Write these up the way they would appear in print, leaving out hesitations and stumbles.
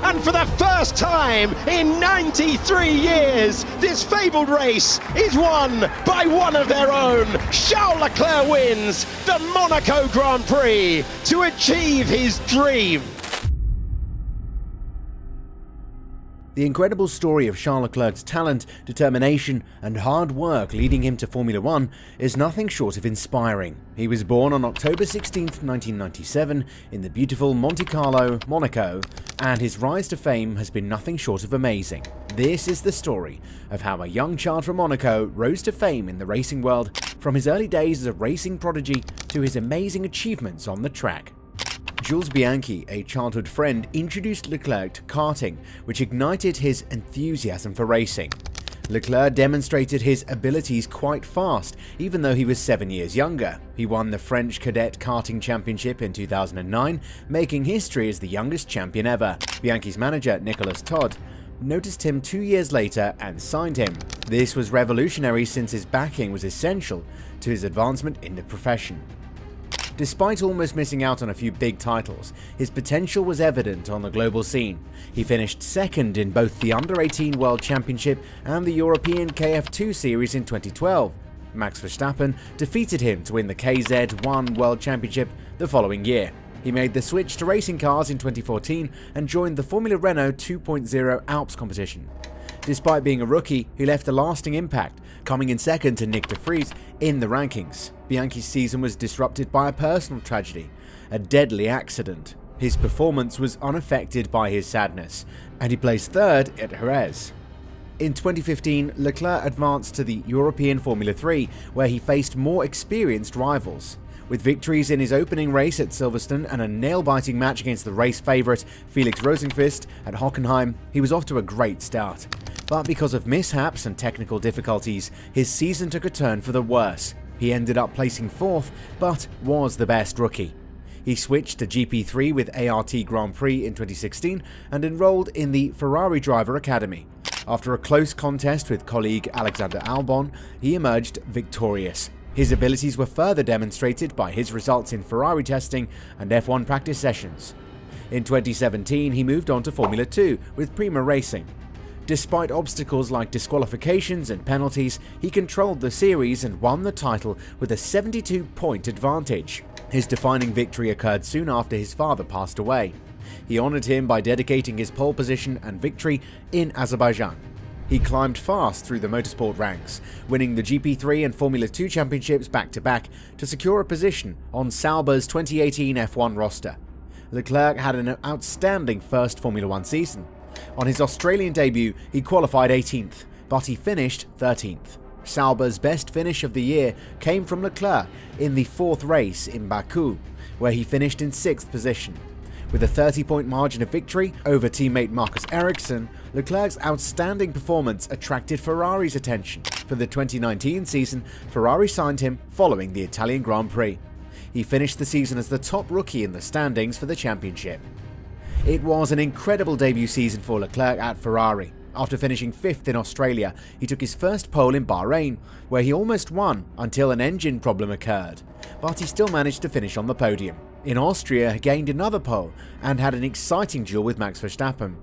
And for the first time in 93 years, this fabled race is won by one of their own. Charles Leclerc wins the Monaco Grand Prix to achieve his dream. The incredible story of Charles Leclerc's talent, determination and hard work leading him to Formula One is nothing short of inspiring. He was born on October 16, 1997 in the beautiful Monte-Carlo, Monaco, and his rise to fame has been nothing short of amazing. This is the story of how a young child from Monaco rose to fame in the racing world, from his early days as a racing prodigy to his amazing achievements on the track. Jules Bianchi, a childhood friend, introduced Leclerc to karting, which ignited his enthusiasm for racing. Leclerc demonstrated his abilities quite fast, even though he was 7 years younger. He won the French Cadet Karting Championship in 2009, making history as the youngest champion ever. Bianchi's manager, Nicolas Todd, noticed him 2 years later and signed him. This was revolutionary since his backing was essential to his advancement in the profession. Despite almost missing out on a few big titles, his potential was evident on the global scene. He finished second in both the Under-18 World Championship and the European KF2 Series in 2012. Max Verstappen defeated him to win the KZ1 World Championship the following year. He made the switch to racing cars in 2014 and joined the Formula Renault 2.0 Alps competition. Despite being a rookie, he left a lasting impact, coming in second to Nick de Vries in the rankings. Bianchi's season was disrupted by a personal tragedy, a deadly accident. His performance was unaffected by his sadness, and he placed third at Jerez. In 2015, Leclerc advanced to the European Formula 3, where he faced more experienced rivals. With victories in his opening race at Silverstone and a nail-biting match against the race favourite Felix Rosenqvist at Hockenheim, he was off to a great start. But because of mishaps and technical difficulties, his season took a turn for the worse. He ended up placing fourth, but was the best rookie. He switched to GP3 with ART Grand Prix in 2016 and enrolled in the Ferrari Driver Academy. After a close contest with colleague Alexander Albon, he emerged victorious. His abilities were further demonstrated by his results in Ferrari testing and F1 practice sessions. In 2017, he moved on to Formula 2 with Prima Racing. Despite obstacles like disqualifications and penalties, he controlled the series and won the title with a 72-point advantage. His defining victory occurred soon after his father passed away. He honoured him by dedicating his pole position and victory in Azerbaijan. He climbed fast through the motorsport ranks, winning the GP3 and Formula 2 championships back-to-back to secure a position on Sauber's 2018 F1 roster. Leclerc had an outstanding first Formula 1 season. On his Australian debut, he qualified 18th, but he finished 13th. Sauber's best finish of the year came from Leclerc in the fourth race in Baku, where he finished in 6th position. With a 30-point margin of victory over teammate Marcus Ericsson, Leclerc's outstanding performance attracted Ferrari's attention. For the 2019 season, Ferrari signed him following the Italian Grand Prix. He finished the season as the top rookie in the standings for the championship. It was an incredible debut season for Leclerc at Ferrari. After finishing 5th in Australia, he took his first pole in Bahrain, where he almost won until an engine problem occurred, but he still managed to finish on the podium. In Austria, he gained another pole and had an exciting duel with Max Verstappen.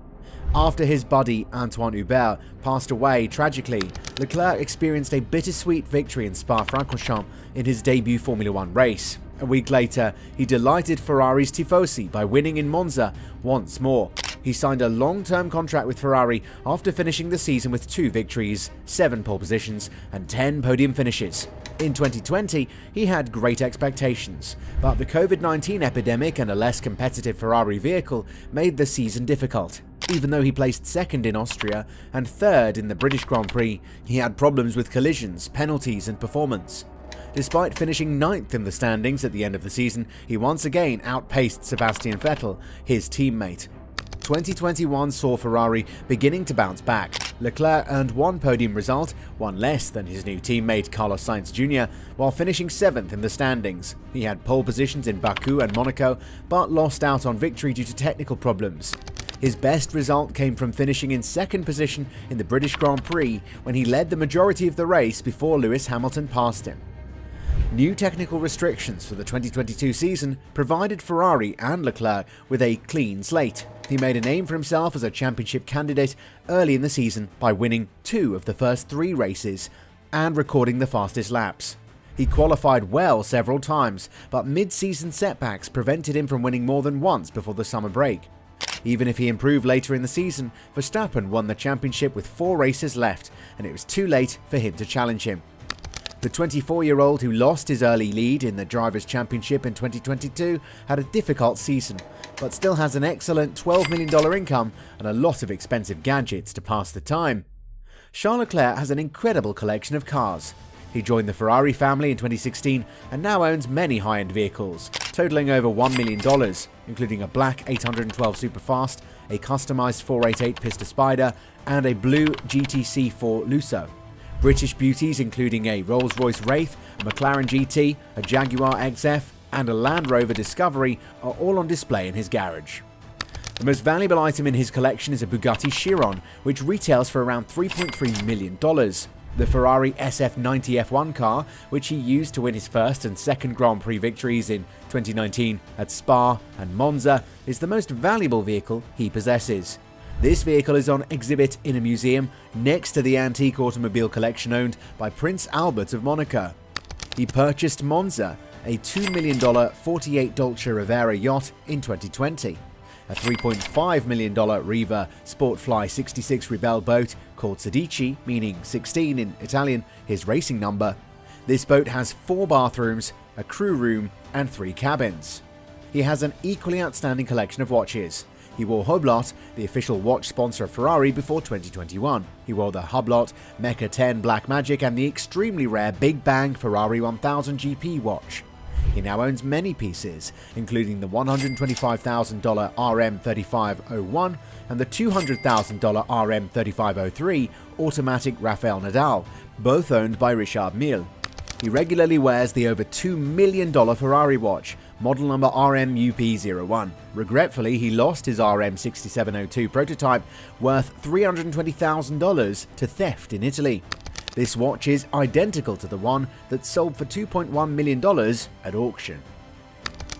After his buddy Antoine Hubert passed away tragically, Leclerc experienced a bittersweet victory in Spa-Francorchamps in his debut Formula 1 race. A week later, he delighted Ferrari's tifosi by winning in Monza once more. He signed a long-term contract with Ferrari after finishing the season with 2 victories, 7 pole positions, and 10 podium finishes. In 2020, he had great expectations, but the COVID-19 epidemic and a less competitive Ferrari vehicle made the season difficult. Even though he placed second in Austria and third in the British Grand Prix, he had problems with collisions, penalties, and performance. Despite finishing 9th in the standings at the end of the season, he once again outpaced Sebastian Vettel, his teammate. 2021 saw Ferrari beginning to bounce back. Leclerc earned 1 podium result, 1 less than his new teammate Carlos Sainz Jr., while finishing 7th in the standings. He had pole positions in Baku and Monaco, but lost out on victory due to technical problems. His best result came from finishing in 2nd position in the British Grand Prix when he led the majority of the race before Lewis Hamilton passed him. New technical restrictions for the 2022 season provided Ferrari and Leclerc with a clean slate. He made a name for himself as a championship candidate early in the season by winning 2 of the first 3 races and recording the fastest laps. He qualified well several times, but mid-season setbacks prevented him from winning more than once before the summer break. Even if he improved later in the season, Verstappen won the championship with 4 races left, and it was too late for him to challenge him. The 24-year-old who lost his early lead in the Drivers' Championship in 2022 had a difficult season, but still has an excellent $12 million income and a lot of expensive gadgets to pass the time. Charles Leclerc has an incredible collection of cars. He joined the Ferrari family in 2016 and now owns many high-end vehicles, totaling over $1 million, including a black 812 Superfast, a customized 488 Pista Spider, and a blue GTC4 Lusso. British beauties including a Rolls-Royce Wraith, a McLaren GT, a Jaguar XF, and a Land Rover Discovery are all on display in his garage. The most valuable item in his collection is a Bugatti Chiron, which retails for around $3.3 million. The Ferrari SF90 F1 car, which he used to win his first and second Grand Prix victories in 2019 at Spa and Monza, is the most valuable vehicle he possesses. This vehicle is on exhibit in a museum next to the antique automobile collection owned by Prince Albert of Monaco. He purchased Monza, a $2 million 48 Dolce Rivera yacht, in 2020. A $3.5 million Riva Sportfly 66 Rebelle boat called Sedici, meaning 16 in Italian, his racing number. This boat has 4 bathrooms, a crew room, and 3 cabins. He has an equally outstanding collection of watches. He wore Hublot, the official watch sponsor of Ferrari, before 2021. He wore the Hublot Mecha 10 Black Magic and the extremely rare Big Bang Ferrari 1000 GP watch. He now owns many pieces, including the $125,000 RM3501 and the $200,000 RM3503 automatic Rafael Nadal, both owned by Richard Mille. He regularly wears the over $2 million Ferrari watch, model number RMUP01. Regretfully, he lost his RM6702 prototype, worth $320,000, to theft in Italy. This watch is identical to the one that sold for $2.1 million at auction.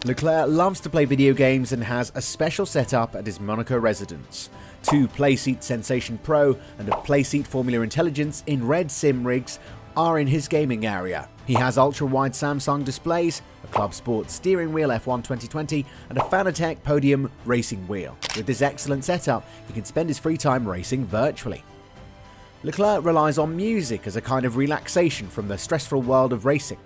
Leclerc loves to play video games and has a special setup at his Monaco residence. 2 Playseat Sensation Pro and a Playseat Formula Intelligence in red sim rigs are in his gaming area. He has ultra-wide Samsung displays, a Club Sport steering wheel F1 2020, and a Fanatec Podium racing wheel. With this excellent setup, he can spend his free time racing virtually. Leclerc relies on music as a kind of relaxation from the stressful world of racing.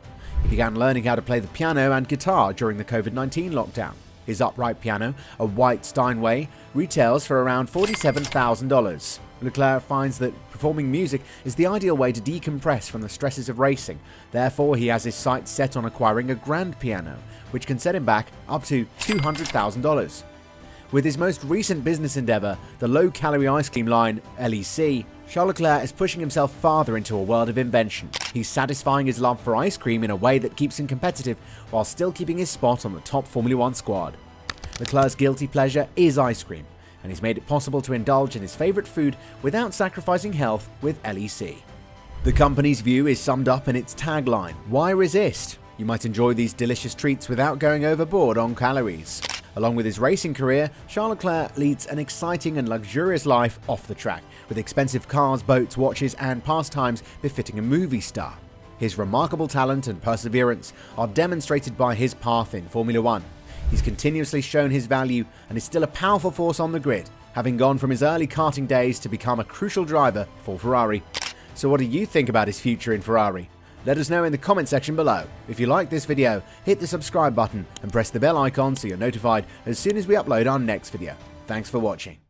He began learning how to play the piano and guitar during the COVID-19 lockdown. His upright piano, a white Steinway, retails for around $47,000. Leclerc finds that performing music is the ideal way to decompress from the stresses of racing. Therefore, he has his sights set on acquiring a grand piano, which can set him back up to $200,000. With his most recent business endeavor, the low-calorie ice cream line LEC, Charles Leclerc is pushing himself farther into a world of invention. He's satisfying his love for ice cream in a way that keeps him competitive while still keeping his spot on the top Formula One squad. Leclerc's guilty pleasure is ice cream, and he's made it possible to indulge in his favorite food without sacrificing health with LEC. The company's view is summed up in its tagline, "Why resist? You might enjoy these delicious treats without going overboard on calories." Along with his racing career, Charles Leclerc leads an exciting and luxurious life off the track, with expensive cars, boats, watches, and pastimes befitting a movie star. His remarkable talent and perseverance are demonstrated by his path in Formula One. He's continuously shown his value and is still a powerful force on the grid, having gone from his early karting days to become a crucial driver for Ferrari. So what do you think about his future in Ferrari? Let us know in the comment section below. If you like this video, hit the subscribe button and press the bell icon so you're notified as soon as we upload our next video. Thanks for watching.